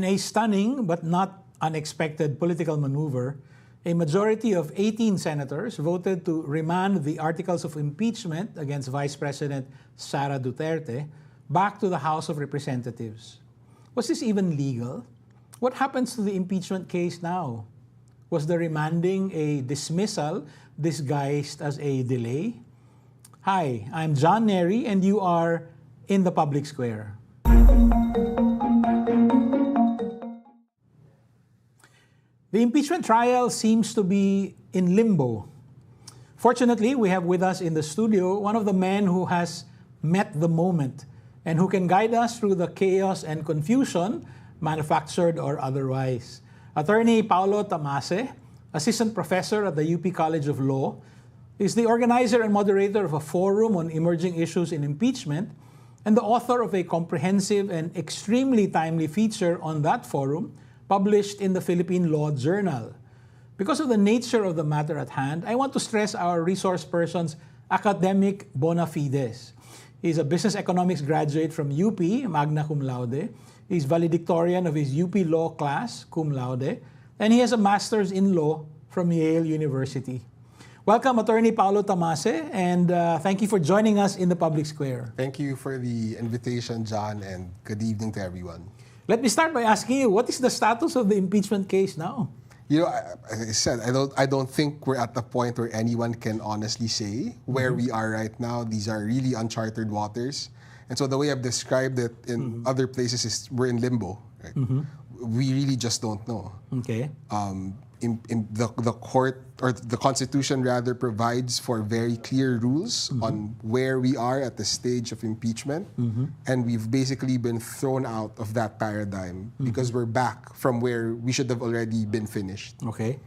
In a stunning but not unexpected political maneuver, a majority of 18 senators voted to remand the articles of impeachment against Vice President Sara Duterte back to the House of Representatives. Was this even legal? What happens to the impeachment case now? Was the remanding a dismissal disguised as a delay? Hi, I'm John Nery and you are in the Public Square. The impeachment trial seems to be in limbo. Fortunately, we have with us in the studio one of the men who has met the moment and who can guide us through the chaos and confusion, manufactured or otherwise. Attorney Paulo Tamase, assistant professor at the UP College of Law, is the organizer and moderator of a forum on emerging issues in impeachment and the author of a comprehensive and extremely timely feature on that forum published in the Philippine Law Journal. Because of the nature of the matter at hand, I want to stress our resource person's academic bona fides. He's a business economics graduate from UP, magna cum laude. He's valedictorian of his UP Law class, cum laude. And he has a master's in law from Yale University. Welcome, Attorney Paulo Tamase, and thank you for joining us in the Public Square. Thank you for the invitation, John, and good evening to everyone. Let me start by asking you, what is the status of the impeachment case now? You know, as I said, I don't think we're at the point where anyone can honestly say where we are right now. These are really uncharted waters. And so the way I've described it in other places is we're in limbo. Right? We really just don't know. Okay. In the court, or the Constitution rather, provides for very clear rules on where we are at the stage of impeachment. And we've basically been thrown out of that paradigm because we're back from where we should have already been finished. Okay.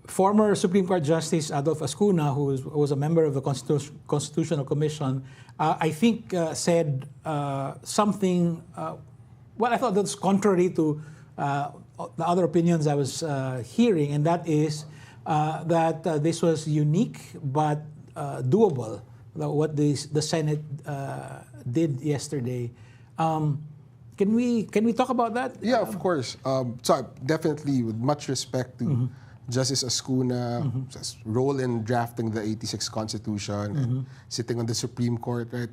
Former Supreme Court Justice Adolf Ascuna, who was a member of the Constitutional Commission, I think said something, well, I thought that's contrary to the other opinions I was hearing, and that is that this was unique but doable, what the Senate did yesterday. Can we talk about that? Yeah, of course. So definitely, with much respect to Justice Ascuna's role in drafting the 86 Constitution and sitting on the Supreme Court, right?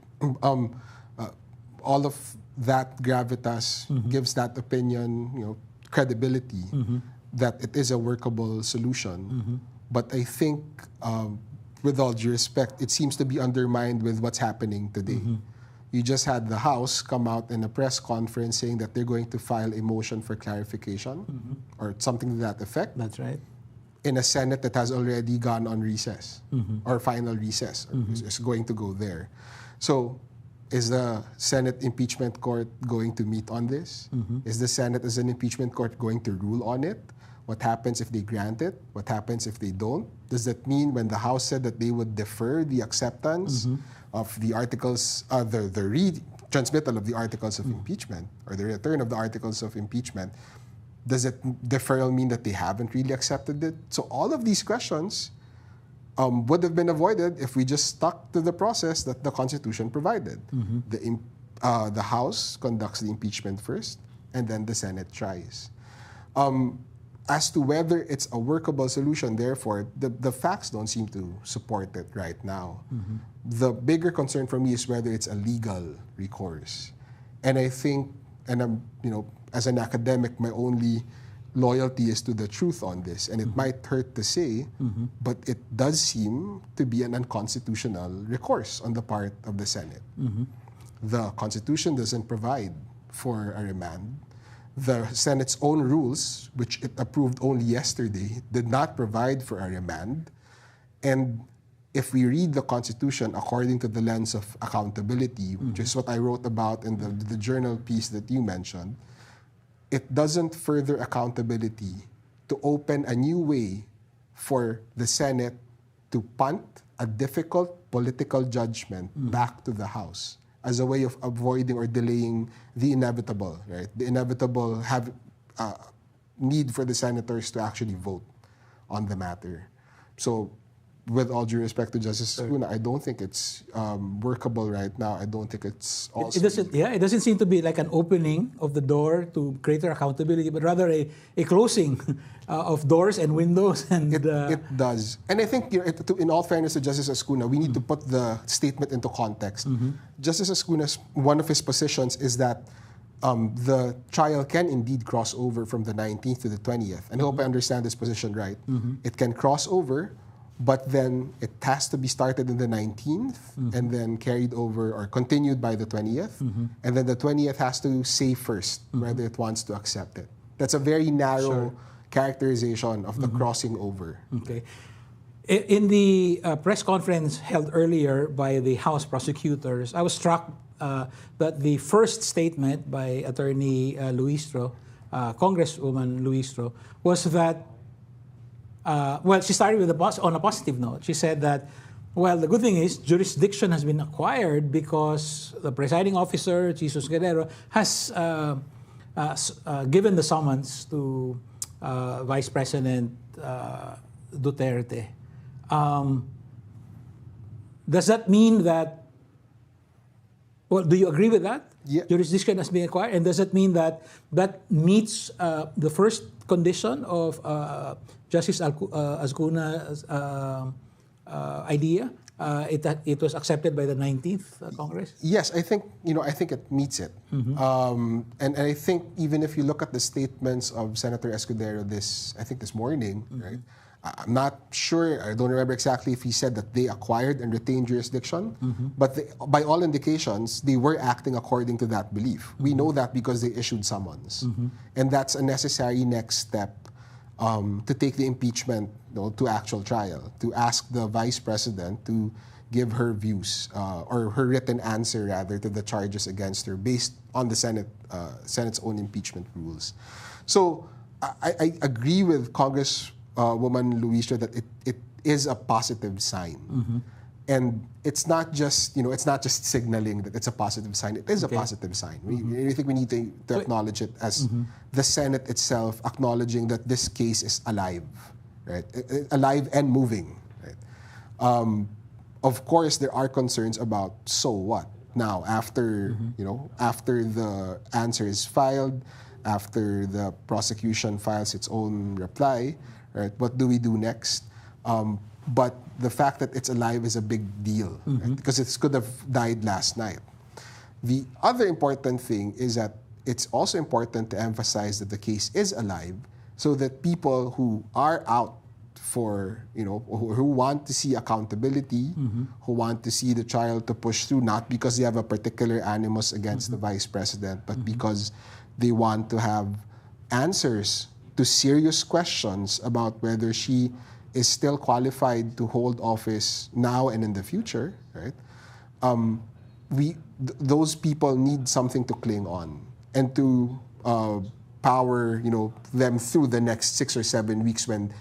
All of that gravitas gives that opinion, credibility that it is a workable solution. But I think, with all due respect, it seems to be undermined with what's happening today. You just had the House come out in a press conference saying that they're going to file a motion for clarification or something to that effect. That's right. In a Senate that has already gone on recess or final recess, or is going to go there. So, is the Senate Impeachment Court going to meet on this? Is the Senate as an impeachment court going to rule on it? What happens if they grant it? What happens if they don't? Does that mean when the House said that they would defer the acceptance of the articles, the transmittal of the articles of impeachment, or the return of the articles of impeachment, does it deferral mean that they haven't really accepted it? So all of these questions would have been avoided if we just stuck to the process that the Constitution provided. The House conducts the impeachment first, and then the Senate tries. As to whether it's a workable solution, therefore, the facts don't seem to support it right now. The bigger concern for me is whether it's a legal recourse. And I think, and I'm, as an academic, my only loyalty is to the truth on this, and it might hurt to say, but it does seem to be an unconstitutional recourse on the part of the Senate. The Constitution doesn't provide for a remand. The Senate's own rules, which it approved only yesterday, did not provide for a remand. And if we read the Constitution according to the lens of accountability, which is what I wrote about in the journal piece that you mentioned, it doesn't further accountability to open a new way for the Senate to punt a difficult political judgment back to the House as a way of avoiding or delaying the inevitable, right? The inevitable need for the senators to actually vote on the matter. So with all due respect to Justice Luna, I don't think it's workable right now. I don't think it's also... It doesn't seem to be like an opening of the door to greater accountability, but rather a closing of doors and windows. And it does. And I think, in all fairness to Justice Escuna, we need to put the statement into context. Justice Escuna's, one of his positions is that the trial can indeed cross over from the 19th to the 20th. And I hope I understand this position right. It can cross over, but then it has to be started in the 19th and then carried over or continued by the 20th. And then the 20th has to say first whether it wants to accept it. That's a very narrow characterization of the crossing over. Okay. In the press conference held earlier by the House prosecutors, I was struck that the first statement by Attorney Luistro, Congresswoman Luistro, was that she started with on a positive note. She said that, well, the good thing is jurisdiction has been acquired because the presiding officer, Jesus Guerrero, has given the summons to Vice President Duterte. Does that mean that, well, do you agree with that? Yeah. Jurisdiction has been acquired, and does that mean that meets the first condition of Justice Escuna's idea? It was accepted by the 19th Congress? Yes, I think it meets it. And I think even if you look at the statements of Senator Escudero this morning, right? I'm not sure, I don't remember exactly if he said that they acquired and retained jurisdiction, but by all indications, they were acting according to that belief. We know that because they issued summons. And that's a necessary next step to take the impeachment to actual trial, to ask the Vice President to give her views, or her written answer rather, to the charges against her based on the Senate's own impeachment rules. So I agree with Congresswoman Luistro that it is a positive sign. And it's not just signaling that it's a positive sign. It is a positive sign. I think we need to acknowledge it as the Senate itself acknowledging that this case is alive, right? Alive and moving, right? Of course, there are concerns about so what now after after the answer is filed, after the prosecution files its own reply, right? What do we do next? But the fact that it's alive is a big deal, right? Because it could have died last night. The other important thing is that it's also important to emphasize that the case is alive so that people who are out for, who want to see accountability, who want to see the trial to push through, not because they have a particular animus against the Vice President, but because they want to have answers to serious questions about whether she is still qualified to hold office now and in the future, right? Those people need something to cling on and to power, them through the next 6 or 7 weeks when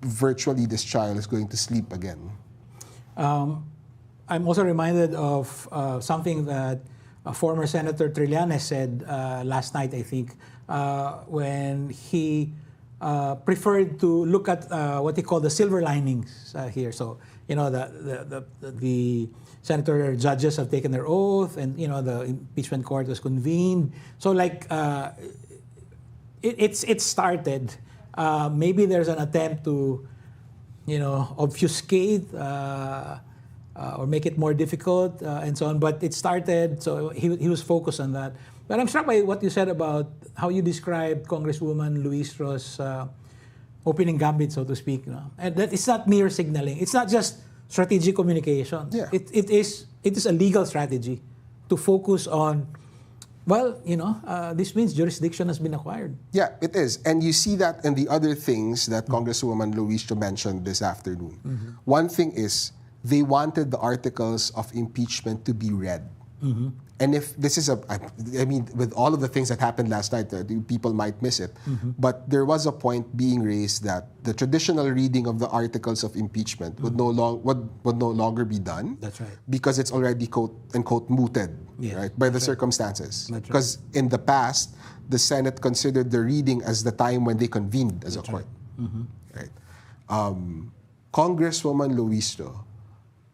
virtually this trial is going to sleep again. I'm also reminded of something that former Senator Trillanes said last night, I think, when he preferred to look at what he called the silver linings here. So, the senator judges have taken their oath, and the impeachment court was convened. So, it started. Maybe there's an attempt to, obfuscate or make it more difficult and so on. But it started. So he was focused on that. But I'm struck by what you said about how you described Congresswoman Luistro's opening gambit, so to speak. And that it's not mere signaling. It's not just strategic communication. Yeah. It is a legal strategy to focus on, this means jurisdiction has been acquired. Yeah, it is. And you see that in the other things that Congresswoman Luistro mentioned this afternoon. One thing is they wanted the articles of impeachment to be read. And if this is with all of the things that happened last night, people might miss it. But there was a point being raised that the traditional reading of the articles of impeachment would no longer be done. That's right. Because it's already quote unquote mooted, right, by the circumstances. Because in the past, the Senate considered the reading as the time when they convened as a court. Right. Congresswoman Luistro,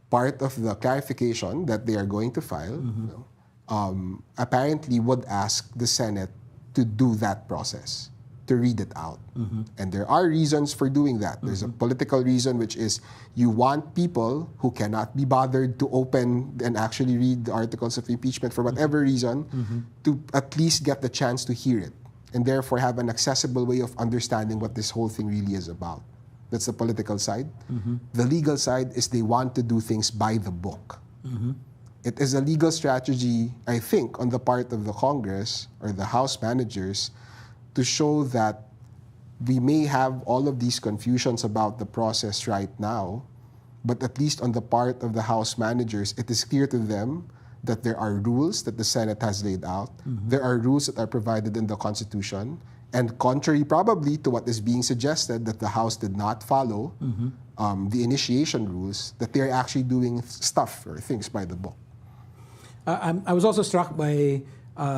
part of the clarification that they are going to file, apparently would ask the Senate to do that process, to read it out. And there are reasons for doing that. There's a political reason, which is you want people who cannot be bothered to open and actually read the articles of impeachment for whatever reason to at least get the chance to hear it, and therefore have an accessible way of understanding what this whole thing really is about. That's the political side. The legal side is they want to do things by the book. It is a legal strategy, I think, on the part of the Congress or the House managers to show that we may have all of these confusions about the process right now, but at least on the part of the House managers, it is clear to them that there are rules that the Senate has laid out. There are rules that are provided in the Constitution. And contrary probably to what is being suggested, that the House did not follow the initiation rules, that they're actually doing stuff or things by the book. I was also struck by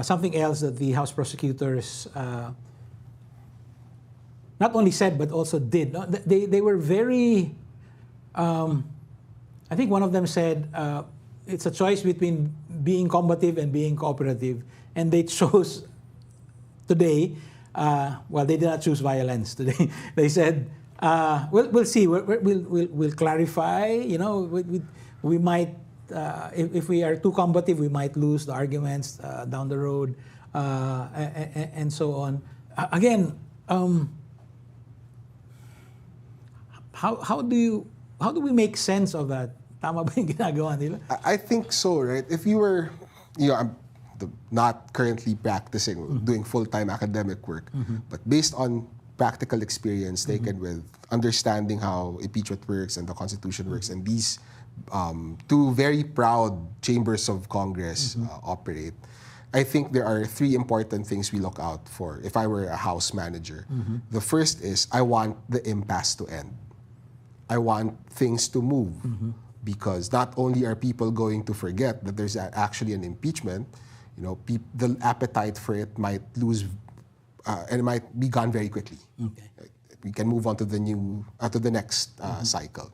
something else that the House prosecutors not only said but also did. They were very, I think one of them said, it's a choice between being combative and being cooperative. And they chose today, well, they did not choose violence today. They said, we'll see, we'll clarify, you know, we might, if we are too combative, we might lose the arguments down the road, and so on. Again, how do we make sense of that? Tama ba yung ginagawa nila? I think so, right? If you were, you know, I'm not currently practicing, doing full-time academic work, but based on practical experience taken with understanding how impeachment works and the Constitution works, and these two very proud chambers of Congress operate, I think there are three important things we look out for if I were a House manager. The first is, I want the impasse to end. I want things to move, because not only are people going to forget that there's actually an impeachment, you know, the appetite for it might lose, and it might be gone very quickly. Okay. We can move on to the next cycle.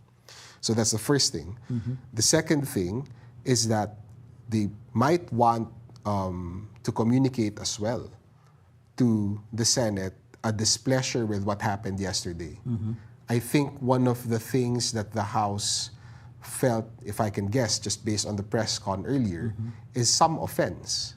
So that's the first thing. The second thing is that they might want to communicate as well to the Senate a displeasure with what happened yesterday. I think one of the things that the House felt, if I can guess, just based on the press con earlier, is some offense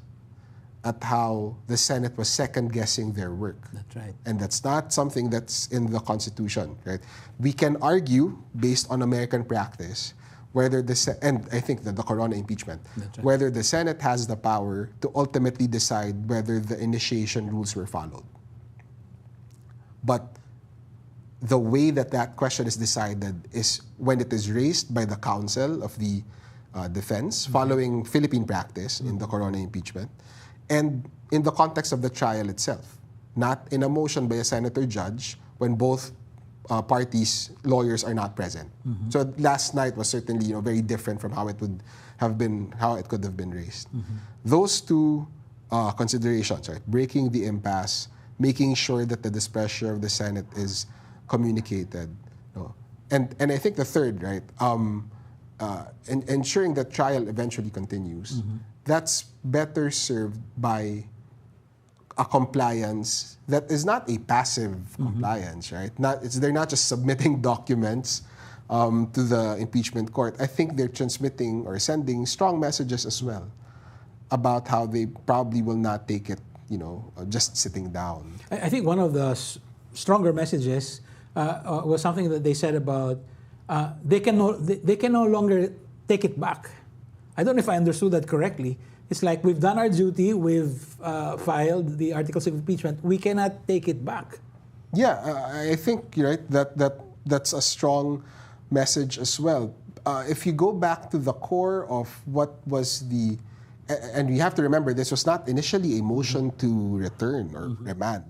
at how the Senate was second-guessing their work. That's right. And that's not something that's in the Constitution, right? We can argue, based on American practice, whether and I think that the Corona impeachment, right, whether the Senate has the power to ultimately decide whether the initiation rules were followed. But the way that question is decided is when it is raised by the counsel of the defense, following Philippine practice in the Corona impeachment, and in the context of the trial itself, not in a motion by a senator judge when both parties' lawyers are not present. So last night was certainly, you know, very different from how it would have been, how it could have been raised. Those two considerations, right? Breaking the impasse, making sure that the displeasure of the Senate is communicated, you know? And I think the third, right? Ensuring that trial eventually continues. That's better served by a compliance that is not a passive compliance, right? They're not just submitting documents to the impeachment court. I think they're transmitting or sending strong messages as well about how they probably will not take it, you know, just sitting down. I think one of the stronger messages was something that they said about they can no longer take it back. I don't know if I understood that correctly. It's like, we've done our duty, we've filed the articles of impeachment, we cannot take it back. Yeah, I think you're right, that's a strong message as well. If you go back to the core of what was and you have to remember, this was not initially a motion to return or remand.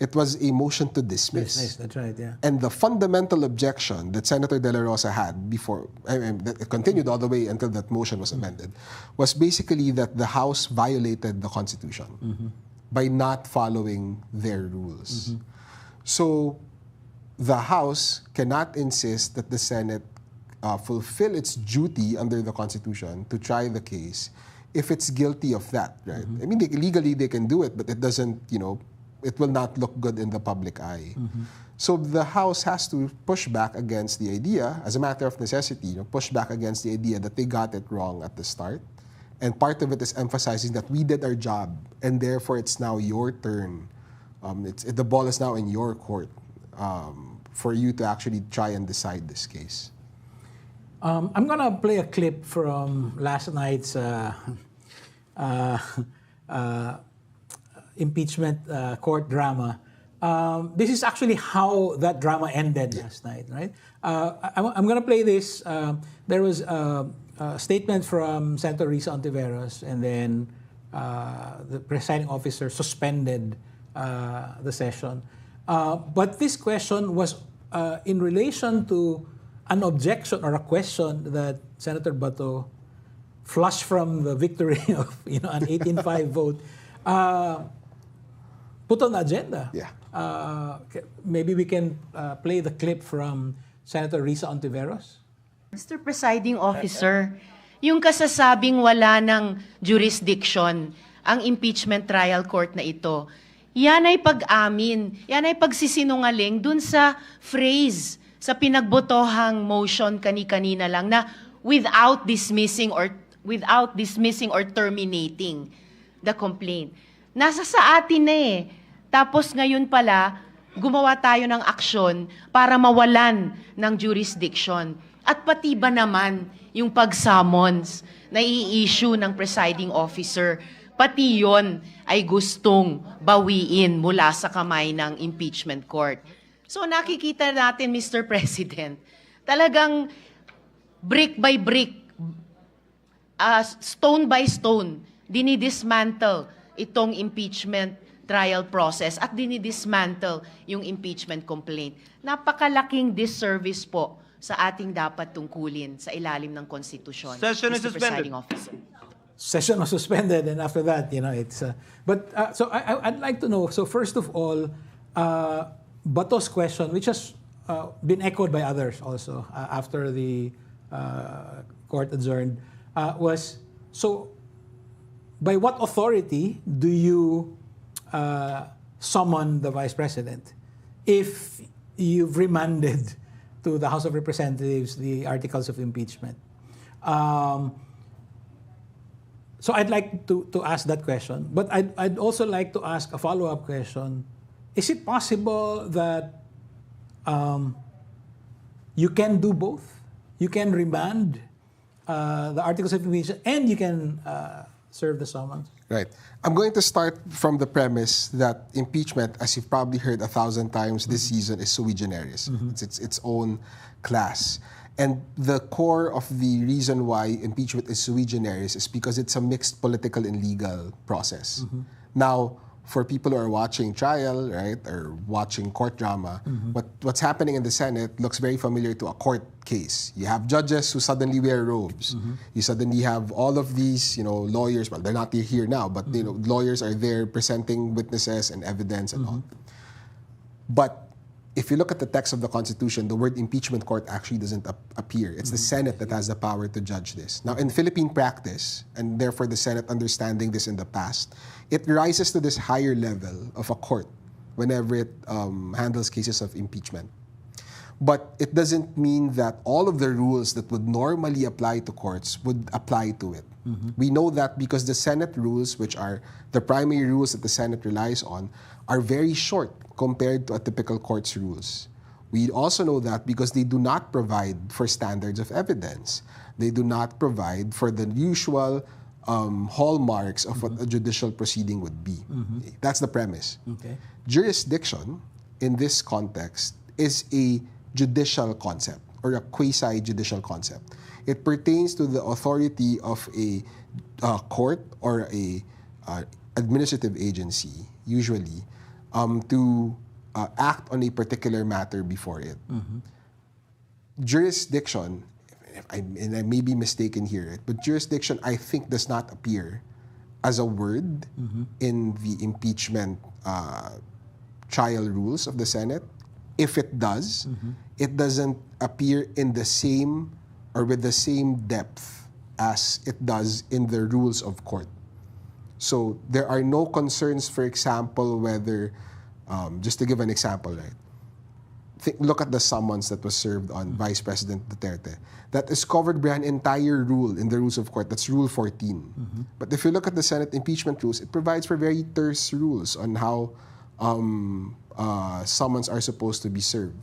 It was a motion to dismiss. That's right, yeah. And the fundamental objection that Senator De La Rosa had before, that it continued all the way until that motion was amended, was basically that the House violated the Constitution by not following their rules. So the House cannot insist that the Senate fulfill its duty under the Constitution to try the case if it's guilty of that, right? I mean, legally they can do it, but it doesn't, it will not look good in the public eye. So the House has to push back against the idea, as a matter of necessity, push back against the idea that they got it wrong at the start. And part of it is emphasizing that we did our job, and therefore it's now your turn. The ball is now in your court for you to actually try and decide this case. I'm going to play a clip from last night's impeachment court drama. This is actually how that drama ended last night, right? I'm going to play this. There was a statement from Senator Risa Ontiveros, and then the presiding officer suspended the session. But this question was in relation to an objection or a question that Senator Bato, flushed from the victory of an 18-5 vote, put on the agenda. Yeah. Maybe we can play the clip from Senator Risa Ontiveros. Mr. Presiding Officer, yung kasasabing wala ng jurisdiction ang impeachment trial court na ito, yan ay pag-amin, yan ay pagsisinungaling dun sa phrase, sa pinagbotohang motion kani-kanina lang na without dismissing or terminating the complaint. Nasa sa atin na eh. Tapos ngayon pala, gumawa tayo ng aksyon para mawalan ng jurisdiction. At pati ba naman yung pag-summons na i-issue ng presiding officer, pati yon ay gustong bawiin mula sa kamay ng impeachment court. So nakikita natin, Mr. President, talagang brick by brick, stone by stone, dinidismantle itong impeachment trial process at dinidismantle yung impeachment complaint. Napakalaking disservice po sa ating dapat tungkulin sa ilalim ng konstitusyon. Session is Mr. suspended. Presiding Officer. Session was suspended, and after that, it's. So I'd like to know. So first of all, Bato's question, which has been echoed by others also after the court adjourned, was so. By what authority do you summon the Vice President if you've remanded to the House of Representatives the articles of impeachment? So I'd like to ask that question, but I'd also like to ask a follow-up question. Is it possible that you can do both? You can remand the articles of impeachment and you can serve the summons? Right. I'm going to start from the premise that impeachment, as you've probably heard 1,000 times this season, is sui generis. It's its own class. And the core of the reason why impeachment is sui generis is because it's a mixed political and legal process. Now, for people who are watching trial, right, or watching court drama, what's happening in the Senate looks very familiar to a court case. You have judges who suddenly wear robes. You suddenly have all of these, lawyers. Well, they're not here now, but lawyers are there presenting witnesses and evidence and all. But if you look at the text of the Constitution, the word impeachment court actually doesn't appear. It's the Senate that has the power to judge this. Now, in Philippine practice, and therefore the Senate understanding this in the past, it rises to this higher level of a court whenever it handles cases of impeachment. But it doesn't mean that all of the rules that would normally apply to courts would apply to it. We know that because the Senate rules, which are the primary rules that the Senate relies on, are very short compared to a typical court's rules. We also know that because they do not provide for standards of evidence. They do not provide for the usual hallmarks of what a judicial proceeding would be. That's the premise. Okay. Jurisdiction, in this context, is a judicial concept or a quasi-judicial concept. It pertains to the authority of a court or a administrative agency, usually, to act on a particular matter before it. Jurisdiction, and I may be mistaken here, but jurisdiction, I think, does not appear as a word in the impeachment trial rules of the Senate. if it does, it doesn't appear in the same or with the same depth as it does in the rules of court. So there are no concerns, for example, whether, just to give an example, right? Look at the summons that was served on Vice President Duterte. That is covered by an entire rule in the rules of court. That's Rule 14. But if you look at the Senate impeachment rules, it provides for very terse rules on how summons are supposed to be served.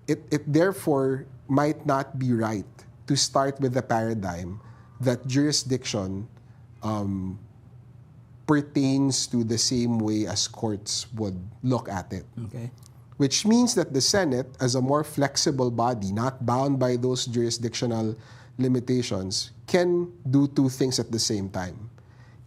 It therefore might not be right to start with the paradigm that jurisdiction pertains to the same way as courts would look at it. Okay. Which means that the Senate, as a more flexible body, not bound by those jurisdictional limitations, can do two things at the same time.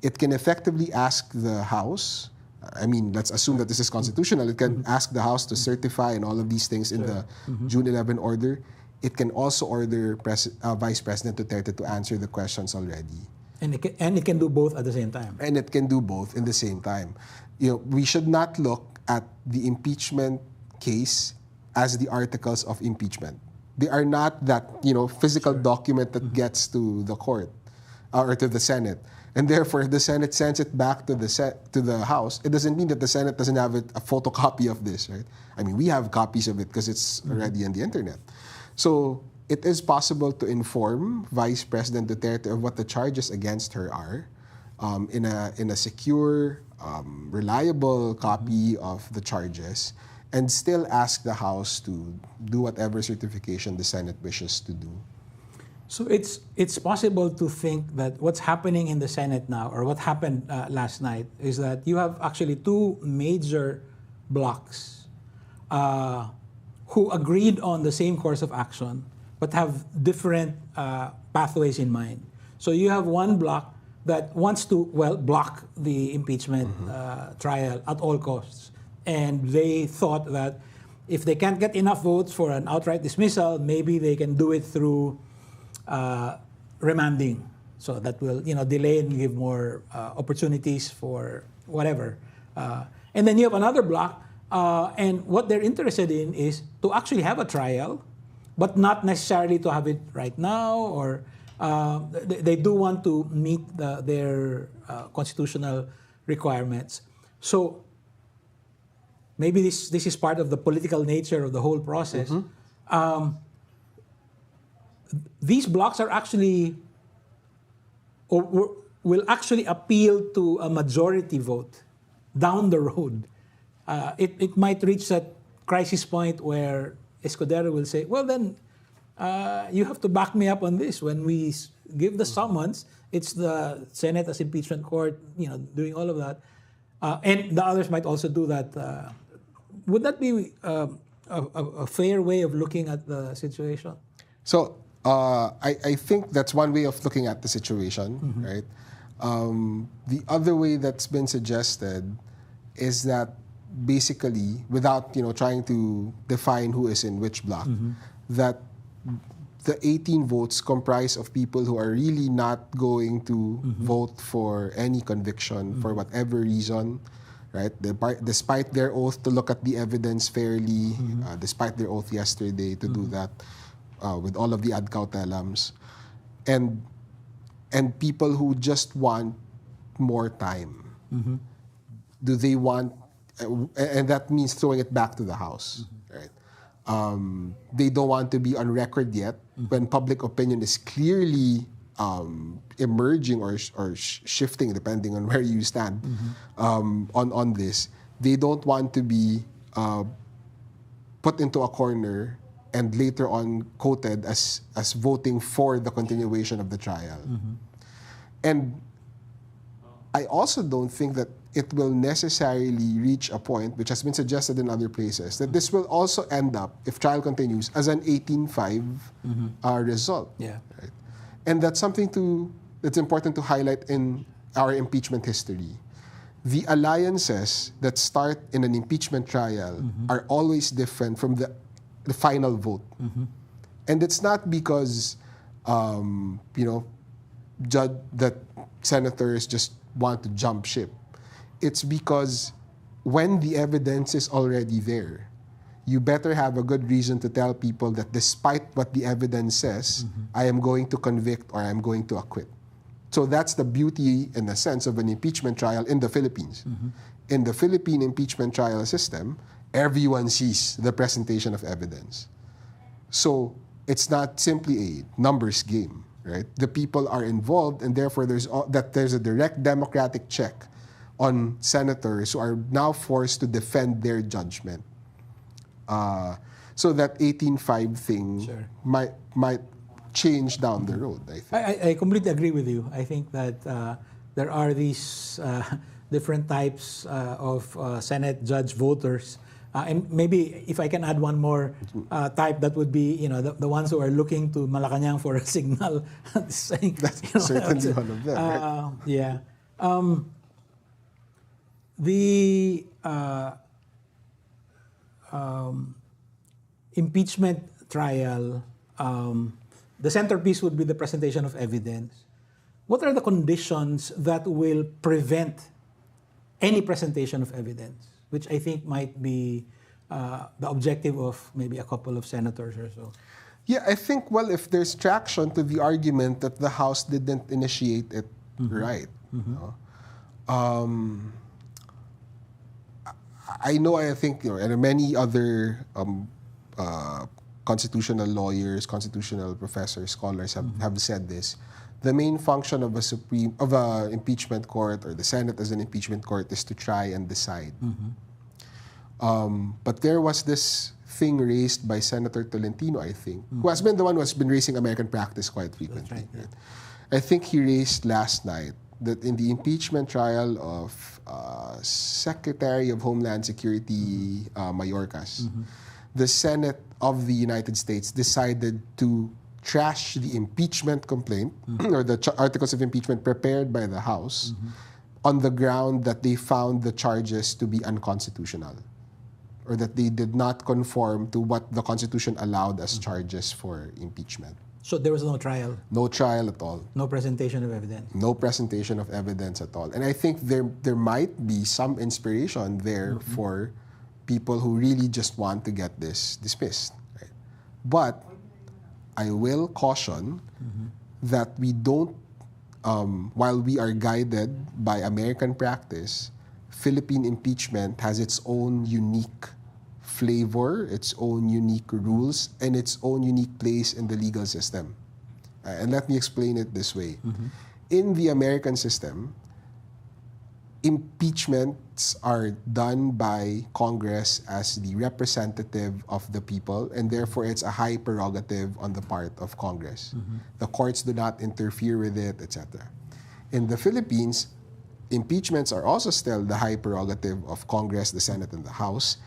It can effectively ask the House, I mean, let's assume that this is constitutional, it can ask the House to certify and all of these things in the June 11 order. It can also order Vice President Duterte to answer the questions already. And it can do both at the same time. And it can do both in the same time. We should not look at the impeachment case as the articles of impeachment. They are not that physical document that gets to the court or to the Senate. And therefore, if the Senate sends it back to the House, it doesn't mean that the Senate doesn't have a photocopy of this, right? I mean, we have copies of it because it's already on the internet. So it is possible to inform Vice President Duterte of what the charges against her are in a secure, reliable copy of the charges, and still ask the House to do whatever certification the Senate wishes to do. So it's possible to think that what's happening in the Senate now, or what happened last night, is that you have actually two major blocs who agreed on the same course of action, but have different pathways in mind. So you have one bloc that wants to, block the impeachment trial at all costs. And they thought that if they can't get enough votes for an outright dismissal, maybe they can do it through remanding. So that will, delay and give more opportunities for whatever. And then you have another bloc, and what they're interested in is to actually have a trial, but not necessarily to have it right now, or they do want to meet their constitutional requirements. So maybe this is part of the political nature of the whole process. These blocks are actually, or will actually appeal to a majority vote down the road. It might reach that crisis point where Escudero will say, well then, you have to back me up on this. When we give the summons, it's the Senate as impeachment court, doing all of that. And the others might also do that. Would that be a fair way of looking at the situation? So I think that's one way of looking at the situation, right? The other way that's been suggested is that basically, without trying to define who is in which block, that the 18 votes comprise of people who are really not going to vote for any conviction for whatever reason, right? Despite their oath to look at the evidence fairly, despite their oath yesterday to do that with all of the ad cautelams, and people who just want more time. Do they want, and that means throwing it back to the House, right? They don't want to be on record yet when public opinion is clearly emerging or shifting, depending on where you stand on this. They don't want to be put into a corner and later on quoted as voting for the continuation of the trial. And I also don't think that it will necessarily reach a point, which has been suggested in other places, that this will also end up, if trial continues, as an 18-5 result. Yeah. Right? And that's something that's important to highlight in our impeachment history. The alliances that start in an impeachment trial are always different from the final vote. And it's not because, that senators just want to jump ship. It's because when the evidence is already there, you better have a good reason to tell people that despite what the evidence says, I am going to convict or I am going to acquit. So that's the beauty, in a sense, of an impeachment trial in the Philippines. In the Philippine impeachment trial system, everyone sees the presentation of evidence. So it's not simply a numbers game, right? The people are involved, and therefore there's a direct democratic check on senators who are now forced to defend their judgment. So that 18.5 thing might change down the road, I think. I completely agree with you. I think that there are these different types of Senate judge voters. And maybe if I can add one more type, that would be, the ones who are looking to Malacanang for a signal. Saying, That's certainly one of them, right? Yeah. The impeachment trial, the centerpiece would be the presentation of evidence. What are the conditions that will prevent any presentation of evidence, which I think might be the objective of maybe a couple of senators or so? Yeah, I think, well, if there's traction to the argument that the House didn't initiate it right. I think, and many other constitutional lawyers, constitutional professors, scholars have said this. The main function of a impeachment court, or the Senate as an impeachment court, is to try and decide. But there was this thing raised by Senator Tolentino, I think, who has been the one who has been raising American practice quite frequently. That's right, I think he raised last night that in the impeachment trial of Secretary of Homeland Security Mayorkas, the Senate of the United States decided to trash the impeachment complaint or the articles of impeachment prepared by the House on the ground that they found the charges to be unconstitutional, or that they did not conform to what the Constitution allowed as charges for impeachment. So there was no trial? No trial at all. No presentation of evidence? No presentation of evidence at all. And I think there might be some inspiration there for people who really just want to get this dismissed. Right? But I will caution that we don't, while we are guided by American practice, Philippine impeachment has its own unique flavor, its own unique rules, and its own unique place in the legal system. And let me explain it this way. In the American system, impeachments are done by Congress as the representative of the people, and therefore it's a high prerogative on the part of Congress. The courts do not interfere with it, etc. In the Philippines, impeachments are also still the high prerogative of Congress, the Senate, and the House.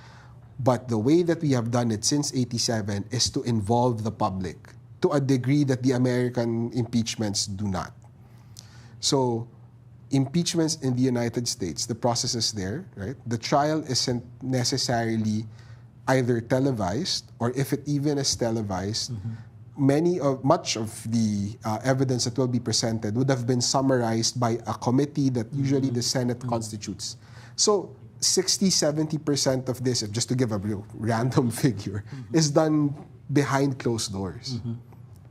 But the way that we have done it since '87 is to involve the public to a degree that the American impeachments do not. So, impeachments in the United States, the process is there, right? The trial isn't necessarily either televised, or if it even is televised, much of the evidence that will be presented would have been summarized by a committee that usually the Senate constitutes. So 60-70% of this, just to give a real random figure, is done behind closed doors.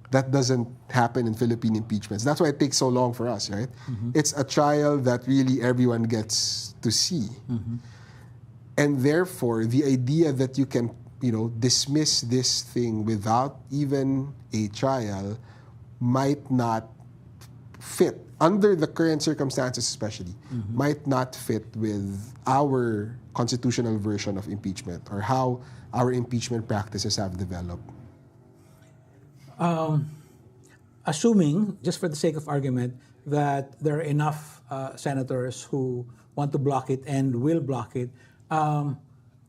That doesn't happen in Philippine impeachments. That's why it takes so long for us, right? It's a trial that really everyone gets to see. And therefore, the idea that you can, dismiss this thing without even a trial might not fit, under the current circumstances especially, might not fit with our constitutional version of impeachment, or how our impeachment practices have developed. Assuming, just for the sake of argument, that there are enough senators who want to block it and will block it,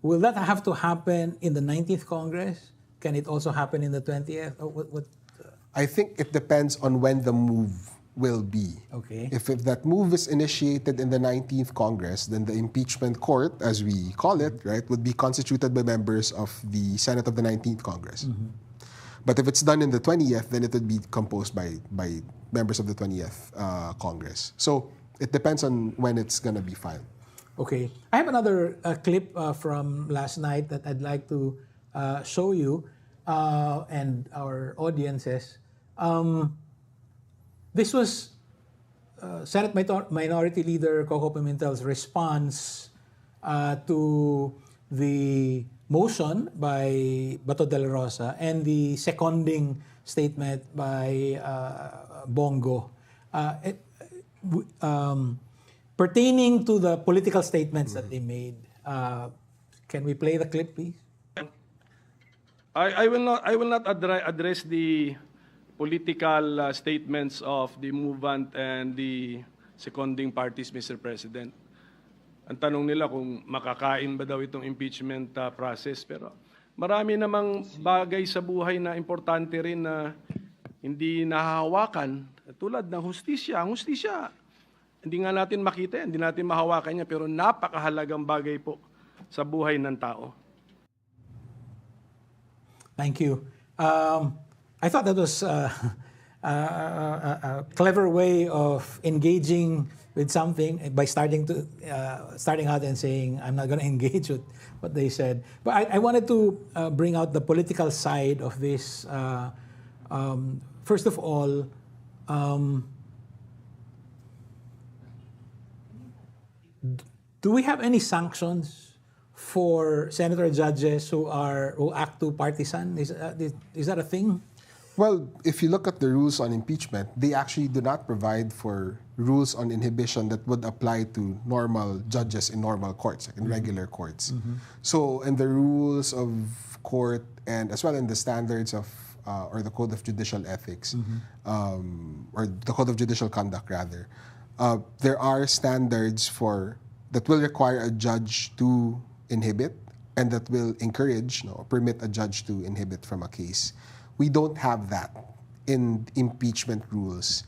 will that have to happen in the 19th Congress? Can it also happen in the 20th? I think it depends on when the move will be. Okay. If that move is initiated in the 19th Congress, then the impeachment court, as we call it, right, would be constituted by members of the Senate of the 19th Congress. But if it's done in the 20th, then it would be composed by members of the 20th Congress. So it depends on when it's going to be filed. Okay. I have another clip from last night that I'd like to show you and our audiences. This was Senate Minority Leader Coco Pimentel's response to the motion by Bato de la Rosa and the seconding statement by Bongo. Pertaining to the political statements that they made, can we play the clip, please? I will not address the political statements of the movant and the seconding parties, Mr. President. Ang tanong nila kung makakain ba daw itong impeachment process. Pero marami namang bagay sa buhay na importante rin na hindi nahahawakan. Tulad ng hustisya. Ang hustisya, hindi nga natin makita, hindi natin mahawakan niya, pero napakahalagang bagay po sa buhay ng tao. Thank you. I thought that was a clever way of engaging with something by starting out and saying, I'm not going to engage with what they said. But I wanted to bring out the political side of this. First of all, do we have any sanctions for senator judges who act too partisan? Is that a thing? Well, if you look at the rules on impeachment, they actually do not provide for rules on inhibition that would apply to normal judges in normal courts, like in regular courts. So, in the rules of court and as well in the standards of or the Code of Judicial Ethics, or the Code of Judicial Conduct rather, there are standards that will require a judge to inhibit and that will encourage, permit a judge to inhibit from a case. We don't have that in impeachment rules,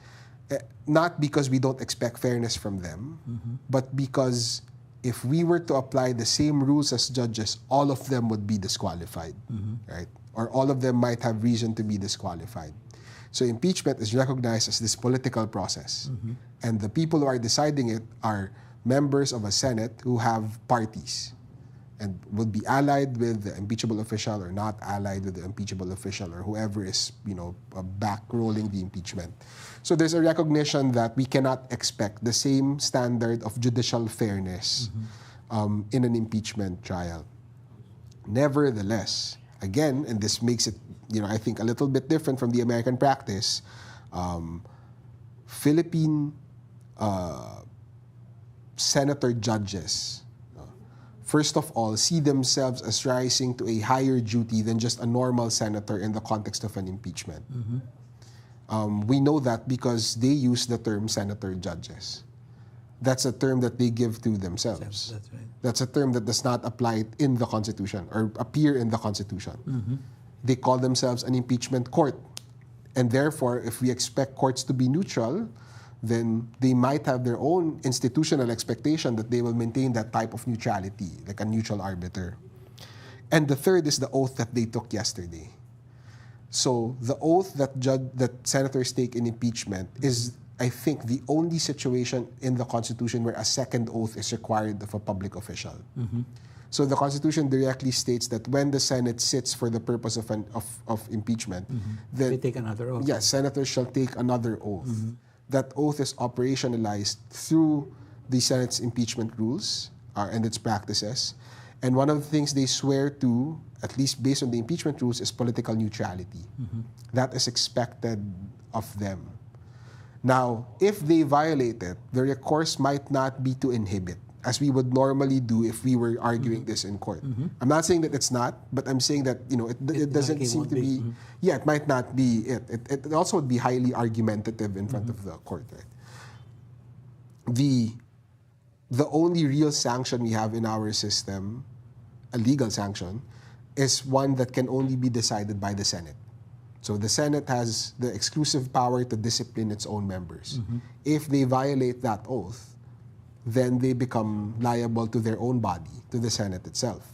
not because we don't expect fairness from them, but because if we were to apply the same rules as judges, all of them would be disqualified, right? Or all of them might have reason to be disqualified. So impeachment is recognized as this political process, and the people who are deciding it are members of a Senate who have parties and would be allied with the impeachable official or not allied with the impeachable official or whoever is, back-rolling the impeachment. So there's a recognition that we cannot expect the same standard of judicial fairness in an impeachment trial. Nevertheless, again, and this makes it, I think a little bit different from the American practice, Philippine senator judges, first of all, see themselves as rising to a higher duty than just a normal senator in the context of an impeachment. We know that because they use the term senator judges. That's a term that they give to themselves. That's right. That's a term that does not apply in the Constitution or appear in the Constitution. They call themselves an impeachment court. And therefore, if we expect courts to be neutral, then they might have their own institutional expectation that they will maintain that type of neutrality, like a neutral arbiter. And the third is the oath that they took yesterday. So the oath that senators take in impeachment is, I think, the only situation in the Constitution where a second oath is required of a public official. So the Constitution directly states that when the Senate sits for the purpose of impeachment, then They take another oath. yes, senators shall take another oath. That oath is operationalized through the Senate's impeachment rules and its practices. And one of the things they swear to, at least based on the impeachment rules, is political neutrality. That is expected of them. Now, if they violate it, the recourse might not be to inhibit, as we would normally do if we were arguing this in court. I'm not saying that it's not, but I'm saying that it doesn't likely seem won't to be. be. Yeah, it might not be it. It also would be highly argumentative in front of the court. Right? The only real sanction we have in our system, a legal sanction, is one that can only be decided by the Senate. So the Senate has the exclusive power to discipline its own members. If they violate that oath, then they become liable to their own body, to the Senate itself.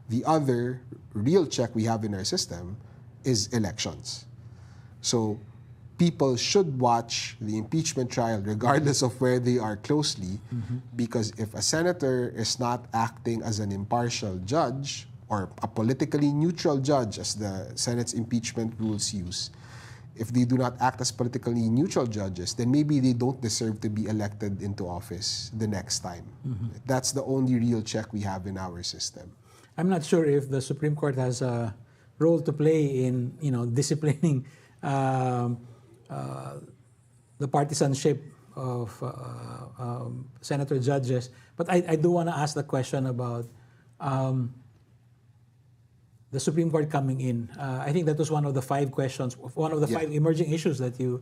The other real check we have in our system is elections. So people should watch the impeachment trial regardless of where they are closely, because if a senator is not acting as an impartial judge, or a politically neutral judge, as the Senate's impeachment rules use, if they do not act as politically neutral judges, then maybe they don't deserve to be elected into office the next time. That's the only real check we have in our system. I'm not sure if the Supreme Court has a role to play in, disciplining the partisanship of senator judges. But I do want to ask the question about the Supreme Court coming in. I think that was one of the 5 questions, one of the 5 emerging issues that you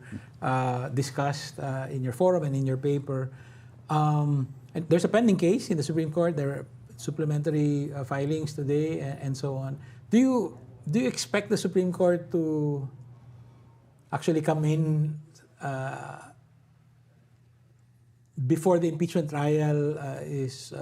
discussed in your forum and in your paper. And there's a pending case in the Supreme Court. There are supplementary filings today and so on. Do you expect the Supreme Court to actually come in before the impeachment trial is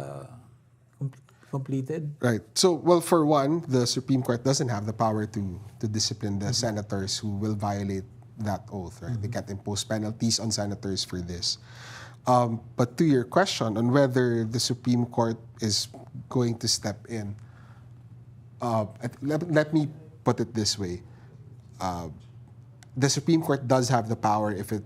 completed? Right. So, well, for one, the Supreme Court doesn't have the power to discipline the senators who will violate that oath, right? They can't impose penalties on senators for this. But to your question on whether the Supreme Court is going to step in, let me put it this way. The Supreme Court does have the power if it,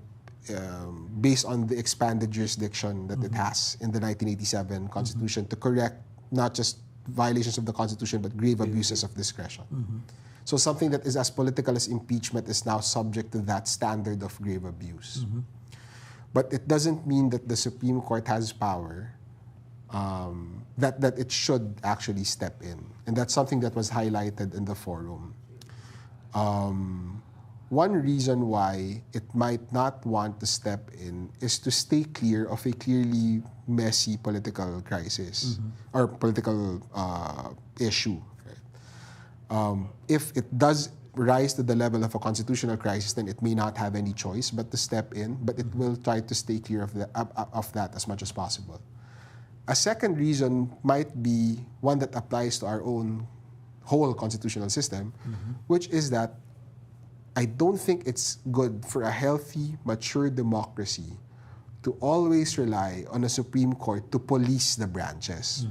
based on the expanded jurisdiction that it has in the 1987 Constitution, to correct not just violations of the Constitution, but grave abuses of discretion. So something that is as political as impeachment is now subject to that standard of grave abuse. But it doesn't mean that the Supreme Court has power, that it should actually step in. And that's something that was highlighted in the forum. One reason why it might not want to step in is to stay clear of a clearly messy political crisis or political issue. Right? If it does rise to the level of a constitutional crisis, then it may not have any choice but to step in, but it will try to stay clear of that as much as possible. A second reason might be one that applies to our own whole constitutional system, which is that I don't think it's good for a healthy, mature democracy to always rely on a Supreme Court to police the branches,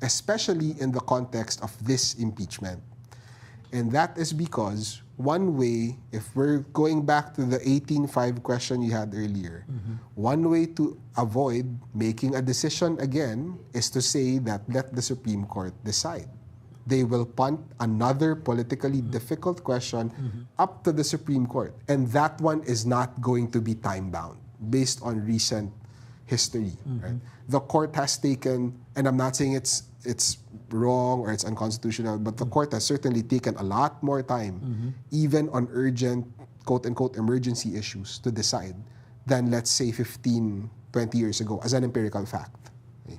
especially in the context of this impeachment. And that is because one way, if we're going back to the 18.5 question you had earlier, one way to avoid making a decision again is to say that let the Supreme Court decide. They will punt another politically difficult question up to the Supreme Court. And that one is not going to be time-bound based on recent history. Right? The court has taken, and I'm not saying it's wrong or it's unconstitutional, but the court has certainly taken a lot more time, even on urgent, quote-unquote, emergency issues to decide than, let's say, 15, 20 years ago, as an empirical fact. Okay?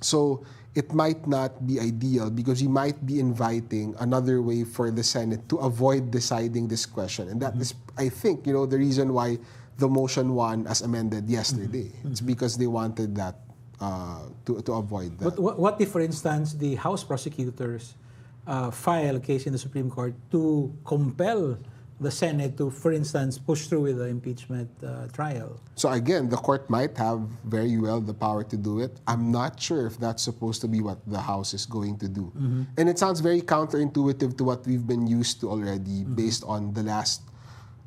So it might not be ideal because you might be inviting another way for the Senate to avoid deciding this question. And that is, I think, the reason why the motion won as amended yesterday. It's because they wanted that to avoid that. But what if, for instance, the House prosecutors file a case in the Supreme Court to compel the Senate to, for instance, push through with the impeachment trial? So again, the court might have very well the power to do it. I'm not sure if that's supposed to be what the House is going to do. And it sounds very counterintuitive to what we've been used to already based on the last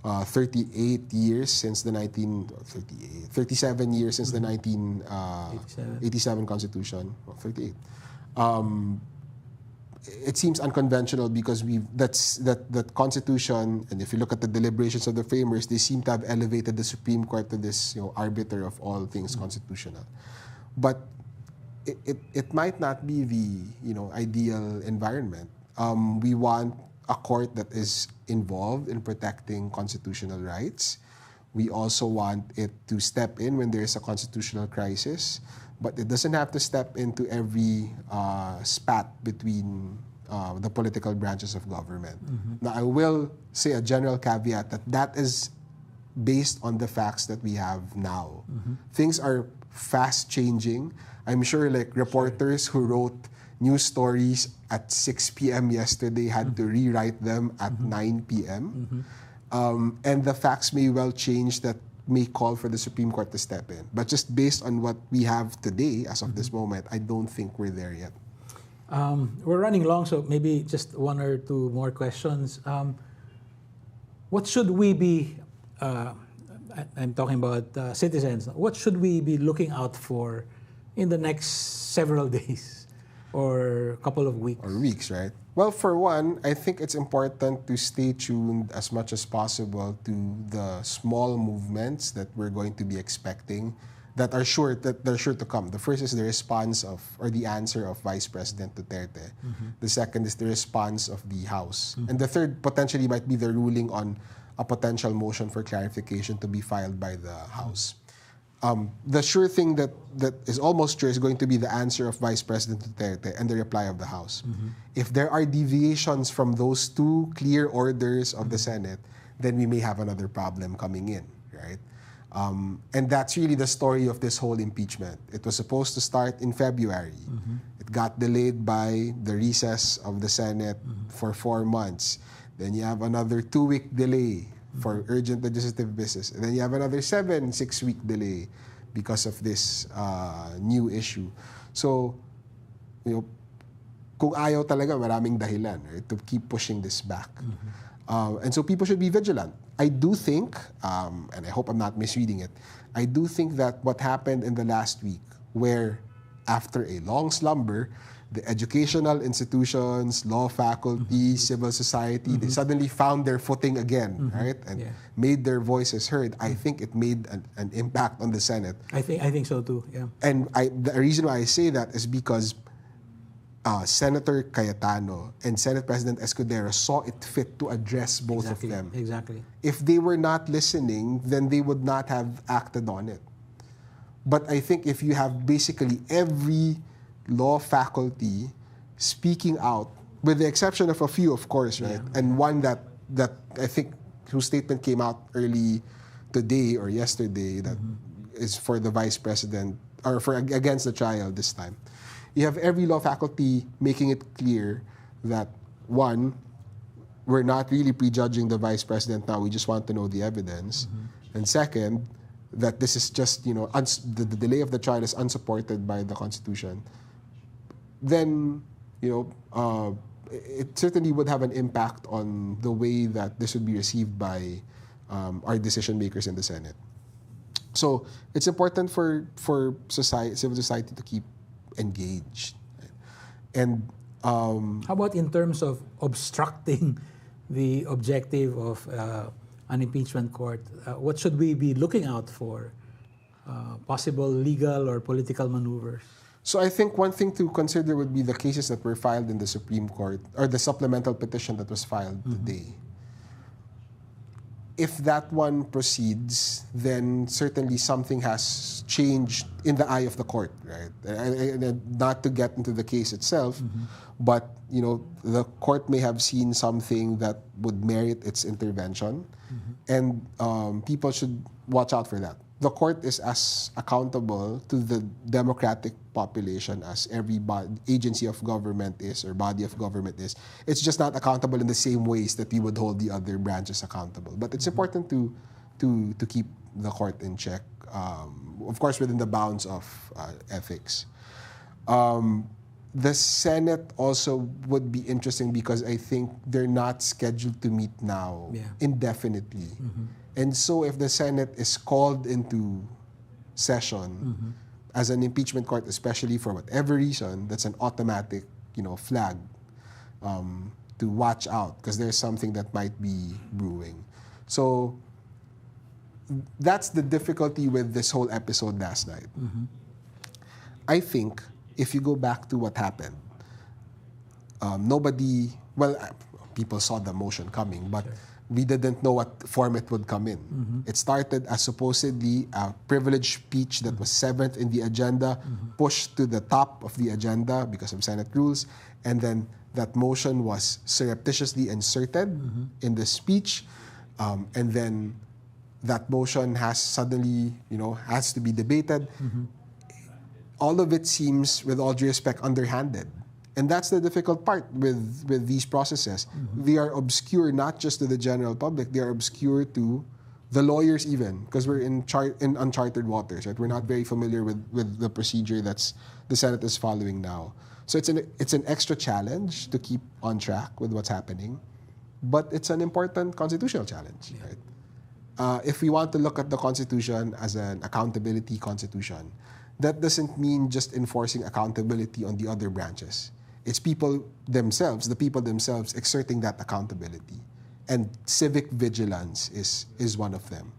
38 years since the 37 years since the 1987 Constitution. Well, 38. It seems unconventional because that Constitution, and if you look at the deliberations of the framers, they seem to have elevated the Supreme Court to this arbiter of all things constitutional. But it might not be the ideal environment. We want a court that is involved in protecting constitutional rights. We also want it to step in when there is a constitutional crisis, but it doesn't have to step into every spat between the political branches of government. Now, I will say a general caveat that is based on the facts that we have now. Things are fast changing. I'm sure reporters who wrote news stories at 6 p.m. yesterday had to rewrite them at 9 p.m. And the facts may well change that may call for the Supreme Court to step in. But just based on what we have today, as of this moment, I don't think we're there yet. We're running long, so maybe just one or two more questions. What should we be, I'm talking about citizens, what should we be looking out for in the next several days or couple of weeks? Or weeks, right? Well, for one, I think it's important to stay tuned as much as possible to the small movements that we're going to be expecting that they're sure to come. The first is the response of, or the answer of Vice President Duterte. The second is the response of the House. And the third potentially might be the ruling on a potential motion for clarification to be filed by the House. The sure thing that is almost sure is going to be the answer of Vice President Duterte and the reply of the House. If there are deviations from those two clear orders of the Senate, then we may have another problem coming in, right? And that's really the story of this whole impeachment. It was supposed to start in February. It got delayed by the recess of the Senate for 4 months. Then you have another 2-week delay for urgent legislative business. And then you have another 6-week delay because of this new issue. So, kung ayaw talaga, maraming dahilan, right, to keep pushing this back. And so people should be vigilant. I do think, and I hope I'm not misreading it, I do think that what happened in the last week, where after a long slumber, the educational institutions, law faculty, civil society, they suddenly found their footing again, right? And made their voices heard. I think it made an impact on the Senate. I think so too, yeah. And the reason why I say that is because Senator Cayetano and Senate President Escudero saw it fit to address both of them. Exactly. If they were not listening, then they would not have acted on it. But I think if you have basically every law faculty speaking out, with the exception of a few, of course, right? And one that I think whose statement came out early today or yesterday that is for the Vice President, or for against the trial this time. You have every law faculty making it clear that, one, we're not really prejudging the Vice President now, we just want to know the evidence. And second, that this is just, the delay of the trial is unsupported by the Constitution. Then, it certainly would have an impact on the way that this would be received by our decision makers in the Senate. So it's important for civil society to keep engaged. And how about in terms of obstructing the objective of an impeachment court? What should we be looking out for? Possible legal or political maneuvers? So I think one thing to consider would be the cases that were filed in the Supreme Court, or the supplemental petition that was filed today. If that one proceeds, then certainly something has changed in the eye of the court, right? And not to get into the case itself, but the court may have seen something that would merit its intervention, and people should watch out for that. The court is as accountable to the democratic population as every agency of government is, or body of government is. It's just not accountable in the same ways that we would hold the other branches accountable. But it's important to keep the court in check, of course within the bounds of ethics. The Senate also would be interesting because I think they're not scheduled to meet now indefinitely. And so if the Senate is called into session as an impeachment court, especially for whatever reason, that's an automatic, flag to watch out, because there's something that might be brewing. So that's the difficulty with this whole episode last night. I think if you go back to what happened, people saw the motion coming, but we didn't know what form it would come in. It started as supposedly a privileged speech that was 7th in the agenda, pushed to the top of the agenda because of Senate rules, and then that motion was surreptitiously inserted in the speech, and then that motion has suddenly, has to be debated. All of it seems, with all due respect, underhanded. And that's the difficult part with these processes. They are obscure not just to the general public, they are obscure to the lawyers even, because we're in uncharted waters, right? We're not very familiar with the procedure that's the Senate is following now. So it's an extra challenge to keep on track with what's happening, but it's an important constitutional challenge, right? If we want to look at the Constitution as an accountability constitution, that doesn't mean just enforcing accountability on the other branches. It's the people themselves exerting that accountability. And civic vigilance is one of them.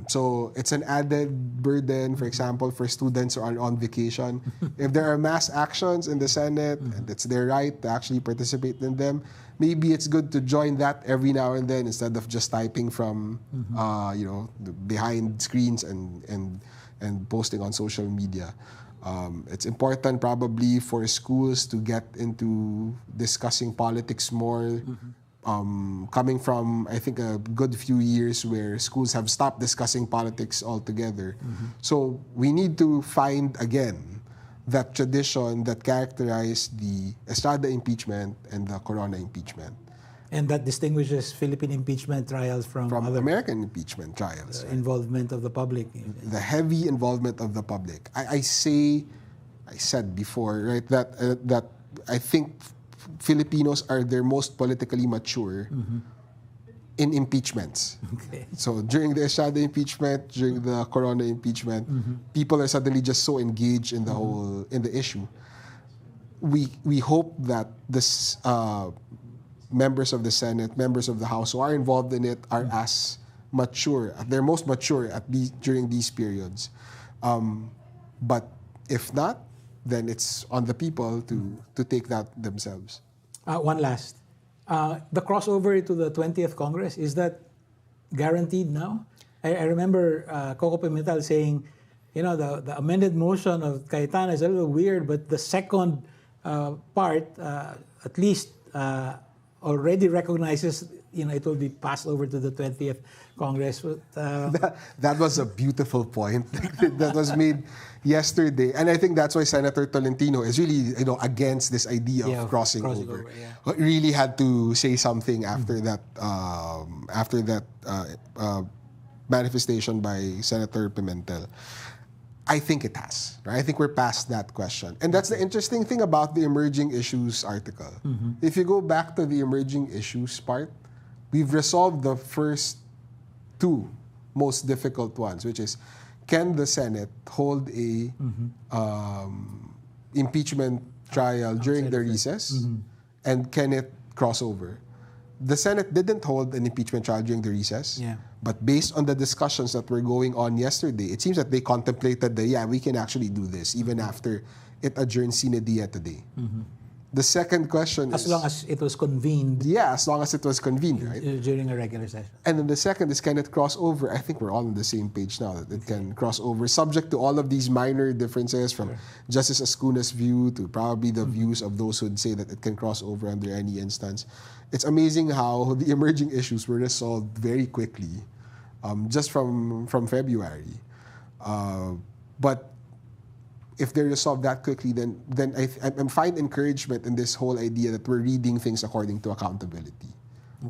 So it's an added burden, for example, for students who are on vacation. If there are mass actions in the Senate, and it's their right to actually participate in them, maybe it's good to join that every now and then instead of just typing from, behind screens and posting on social media. It's important probably for schools to get into discussing politics more. Coming from, I think, a good few years where schools have stopped discussing politics altogether. So we need to find, again, that tradition that characterized the Estrada impeachment and the Corona impeachment. And that distinguishes Philippine impeachment trials from other American impeachment trials. Involvement of the public. The heavy involvement of the public. I said before, right, that I think Filipinos are their most politically mature in impeachments. Okay. So during the Estrada impeachment, during the Corona impeachment, people are suddenly just so engaged in the in the issue. We hope that this members of the Senate, members of the House who are involved in it are as mature, they're most mature during these periods. But if not, then it's on the people to take that themselves. One last. The crossover to the 20th Congress, is that guaranteed now? I remember Coco Pimentel saying, the amended motion of Cayetana is a little weird, but the second part, at least already recognizes, it will be passed over to the 20th Congress. But, that was a beautiful point that was made yesterday, and I think that's why Senator Tolentino is really, against this idea of crossing over. Yeah. Really had to say something after that. Manifestation by Senator Pimentel. I think it has. Right? I think we're past that question, and that's the interesting thing about the emerging issues article. If you go back to the emerging issues part, we've resolved the first two most difficult ones, which is, can the Senate hold a impeachment trial during the recess, and can it cross over? The Senate didn't hold an impeachment trial during the recess, but based on the discussions that were going on yesterday, it seems that they contemplated that, we can actually do this even after it adjourned sine die today. The second question is... As long as it was convened. Yeah, as long as it was convened, right? During a regular session. And then the second is, can it cross over? I think we're all on the same page now, that it can cross over, subject to all of these minor differences from Justice Ascuna's view to probably the views of those who would say that it can cross over under any instance. It's amazing how the emerging issues were resolved very quickly, just from February. But if they're resolved that quickly, then I find encouragement in this whole idea that we're reading things according to accountability.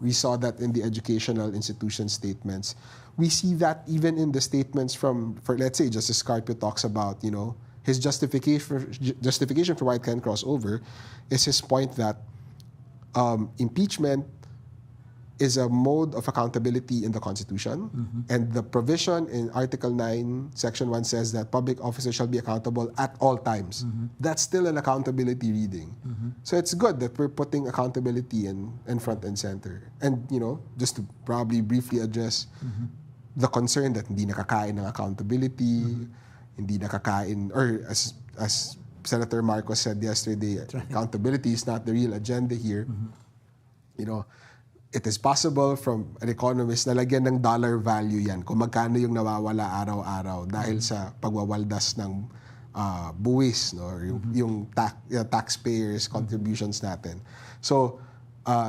We saw that in the educational institution statements. We see that even in the statements for let's say, Justice Carpio talks about, his justification for why it can cross over is his point that impeachment is a mode of accountability in the Constitution, and the provision in Article 9, Section 1 says that public officers shall be accountable at all times. That's still an accountability reading. So it's good that we're putting accountability in front and center. And, just to probably briefly address the concern that hindi nakakain ng accountability, hindi nakakain, or as Senator Marcos said yesterday, accountability is not the real agenda here. It is possible from an economist na lagyan ng dollar value yan kung magkano yung nawawala araw-araw dahil sa pagwawaldas ng buwis, or yung taxpayers' contributions natin. So,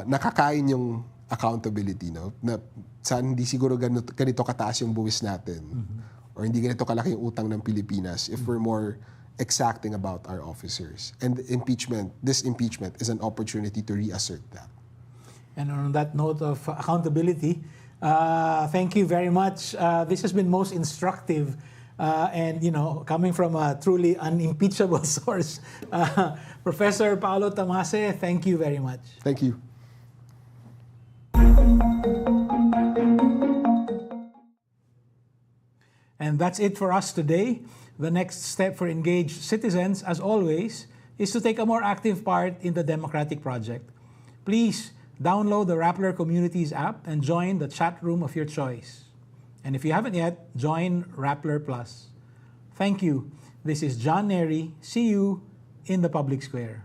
nakakain yung accountability, na saan hindi siguro ganito kataas yung buwis natin, or hindi ganito kalaki yung utang ng Pilipinas if we're more exacting about our officers. And this impeachment is an opportunity to reassert that. And on that note of accountability, thank you very much. This has been most instructive And, coming from a truly unimpeachable source. Professor Paulo Tamase, thank you very much. Thank you. And that's it for us today. The next step for engaged citizens, as always, is to take a more active part in the democratic project. Please download the Rappler Communities app and join the chat room of your choice. And if you haven't yet, join Rappler Plus. Thank you. This is John Nery. See you in the public square.